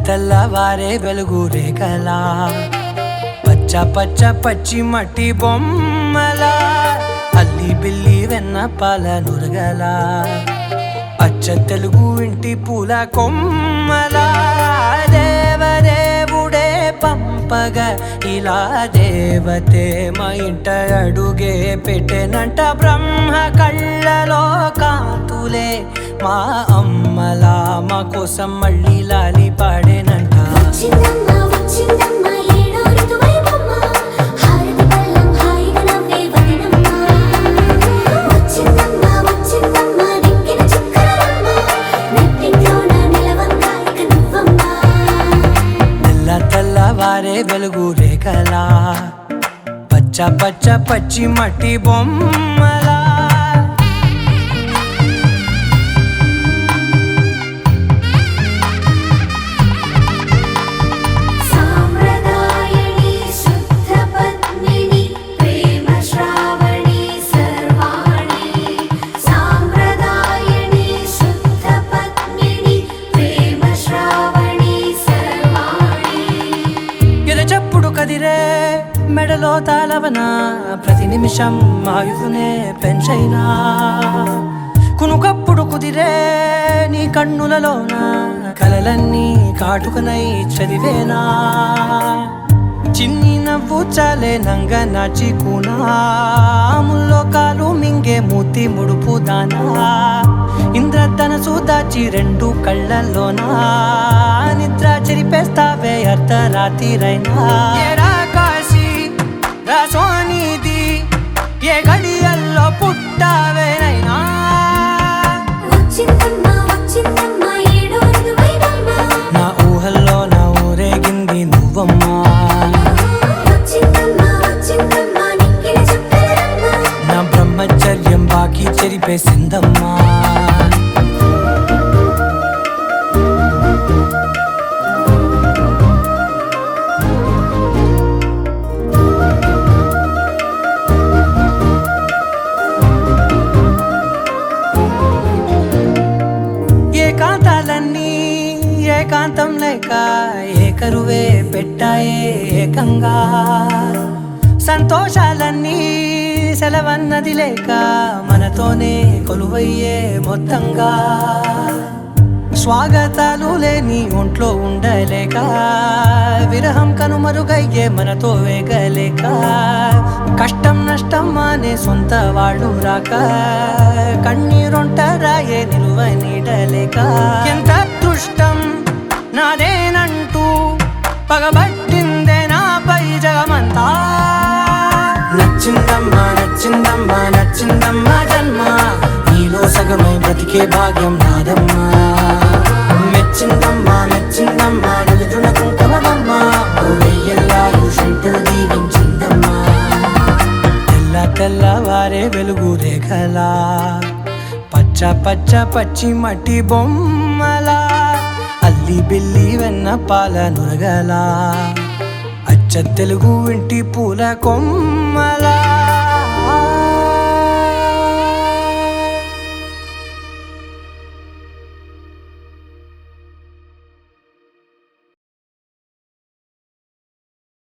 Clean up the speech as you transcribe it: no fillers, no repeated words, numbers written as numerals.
తెల్లవారే వెలుగు రేఖలా పచ్చ పచ్చ పచ్చి మట్టి బొమ్మలా అల్లి బిల్లి వెన్న పాల నురగలా అచ్చ తెలుగు ఇంటి పూల కొమ్మలా దేవదేవుడే పంపగా ఇలా దేవతే మా ఇంట అడుగే పెట్టెనంట బ్రహ్మ కళ్ళలో కాంతులే మా అమ్మలా మా కోసం మళ్ళీ లాలి పాడేనంట తెల్లవారే వెలుగు రేఖలా పచ్చ పచ్చ పచ్చి మట్టి బొమ్మలా చెప్పుడు కదిరే మెడలో తాళవన ప్రతి నిమిషం ఆయుధునే పెంచైనా కునుకప్పుడు కుదిరే నీ కన్నులలోన కలలన్నీ కాటుకనై చదివేనా చిన్ని నవ్వు చాలే నంగ నాచి కూనాముల్లో కాలు మింగే మూతి ముడుపు దానా ఇంద్రధనసు దాచి రెండు కళ్ళల్లోనా నిద్ర చెరిపేస్తావే అర్ధరాత్రిరైనా కాశీ రాసోనిది ఏ గడియల్లో పుట్టావేనైనా నా ఊహల్లో నా ఊరేగింది నువ్వమ్మా నా బ్రహ్మచర్యం బాకీ చెరిపేసిందమ్మా ఏకాంతాలన్నీ ఏకాంతం లేక ఏకరువే పెట్టాయే ఏకంగా సంతోషాలన్నీ సెలవన్నది లేక మనతోనే కొలువయ్యే మొత్తంగా స్వాగతాలు లేని ఒంట్లో ఉండలేక విరహం కనుమరుగయ్యే మనతో వేగలేక కష్టం నష్టం అనే సొంత వాళ్ళు రాక కన్నీరొంటరాయే నిలువ నీడలేక ఎంత అదృష్టం నాదేనంటూ పగబట్టిందే నాపై జగమంతా నచ్చిందమ్మా నచ్చిందమ్మా నచ్చిందమ్మా జన్మ నీలో సగమై బ్రతికే భాగ్యం నాదమ్మా మెచ్చిందమ్మా మెచ్చిందమ్మా నిలుతున్న కుంకమమ్మా వెయ్యల్లాలు శంకరు దీవించిందమ్మా తెల్లవారే వెలుగు రేఖలా పచ్చ పచ్చ పచ్చి మట్టి బొమ్మలా అల్లి బిల్లి వెన్న పాల నురగలా అచ్చ తెలుగు ఇంటి పూల కొమ్మలా